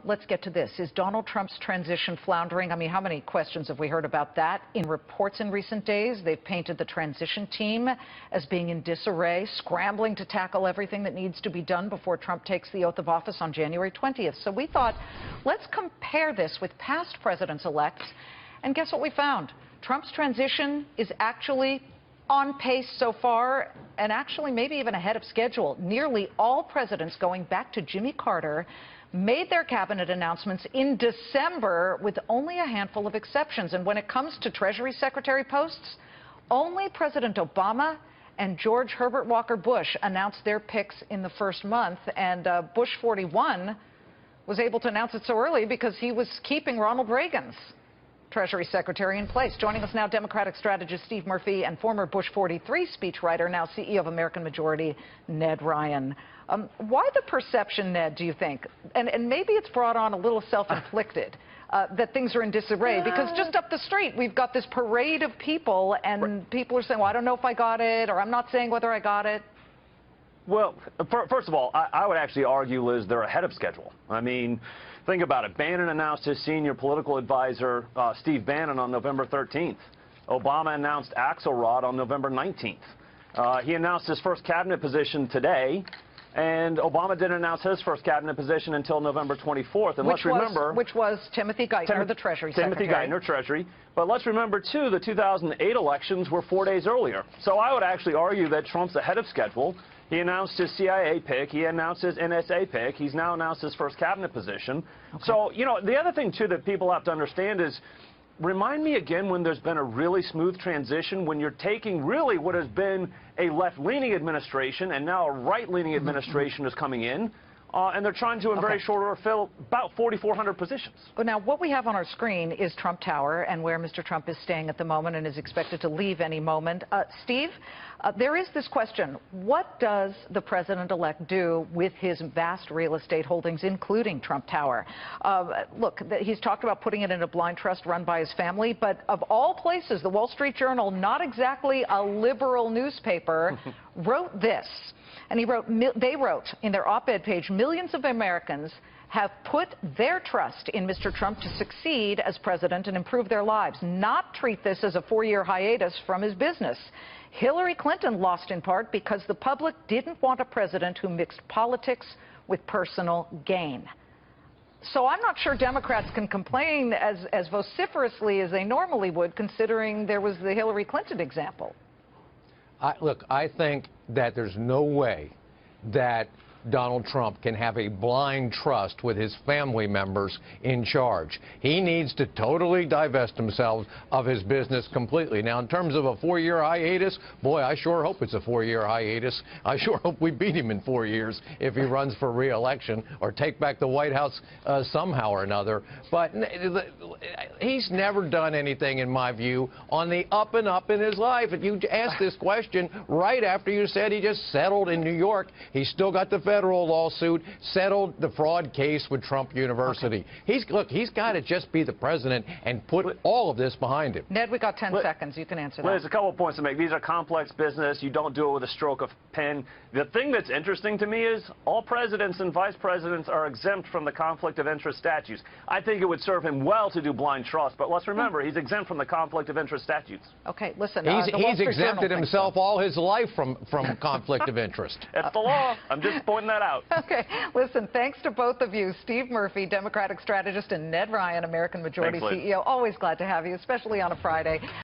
Let's get to this. Is Donald Trump's transition floundering? I mean, how many questions have we heard about that? In reports in recent days, they've painted the transition team as being in disarray, scrambling to tackle everything that needs to be done before Trump takes the oath of office on January 20th. So we thought, let's compare this with past presidents-elects. And guess what we found? Trump's transition is actually on pace so far, and actually maybe even ahead of schedule. Nearly all presidents going back to Jimmy Carter made their cabinet announcements in December, with only a handful of exceptions. And when it comes to Treasury Secretary posts, only President Obama and George Herbert Walker Bush announced their picks in the first month. And Bush 41 was able to announce it so early because he was keeping Ronald Reagan's Treasury Secretary in place. Joining us now, Democratic strategist Steve Murphy and former Bush 43 speechwriter, now CEO of American Majority, Ned Ryan. Why the perception, Ned, do you think? And maybe it's brought on a little self-inflicted, that things are in disarray, because just up the street, we've got this parade of people, and people are saying, well, I don't know if I got it, or I'm not saying whether I got it. Well, first of all, I would actually argue, Liz, they're ahead of schedule. I mean, think about it. Bannon announced his senior political advisor, Steve Bannon, on November 13th. Obama announced Axelrod on November 19th. He announced his first cabinet position today, and Obama didn't announce his first cabinet position until November 24th. And let's remember, which was Timothy Geithner, the Treasury Secretary. Timothy Geithner, Treasury. But let's remember, too, the 2008 elections were 4 days earlier. So I would actually argue that Trump's ahead of schedule. He announced his CIA pick. He announced his NSA pick. He's now announced his first cabinet position. Okay. So, you know, the other thing, too, that people have to understand is, remind me again when there's been a really smooth transition, when you're taking really what has been a left-leaning administration and now a right-leaning administration is coming in. And they're trying to, in very short order, fill about 4,400 positions. Well, now, what we have on our screen is Trump Tower and where Mr. Trump is staying at the moment and is expected to leave any moment. Steve, there is this question. What does the president-elect do with his vast real estate holdings, including Trump Tower? Look, he's talked about putting it in a blind trust run by his family, but of all places, the Wall Street Journal, not exactly a liberal newspaper, wrote this. And they wrote in their op-ed page, millions of Americans have put their trust in Mr. Trump to succeed as president and improve their lives, not treat this as a 4-year hiatus from his business. Hillary Clinton lost in part because the public didn't want a president who mixed politics with personal gain. So I'm not sure Democrats can complain as vociferously as they normally would, considering there was the Hillary Clinton example. Look, I think that there's no way that Donald Trump can have a blind trust with his family members in charge. He needs to totally divest himself of his business completely. Now, in terms of a 4-year hiatus, boy, I sure hope it's a 4-year hiatus. I sure hope we beat him in 4 years if he runs for re-election or take back the White House somehow or another. But he's never done anything, in my view, on the up and up in his life. If you asked this question right after you said he just settled in New York, he's still got the federal lawsuit, settled the fraud case with Trump University. Okay. He's got to just be the president and put all of this behind him. Ned, we got 10 seconds. You can answer that. There's a couple of points to make. These are complex business. You don't do it with a stroke of pen. The thing that's interesting to me is all presidents and vice presidents are exempt from the conflict of interest statutes. I think it would serve him well to do blind trust, but let's remember, he's exempt from the conflict of interest statutes. Okay, listen. He's exempted himself all his life from conflict of interest. It's the law. I'm just pointing that out. Okay, listen, thanks to both of you, Steve Murphy, Democratic strategist, and Ned Ryan, American Majority CEO. Always glad to have you, especially on a Friday.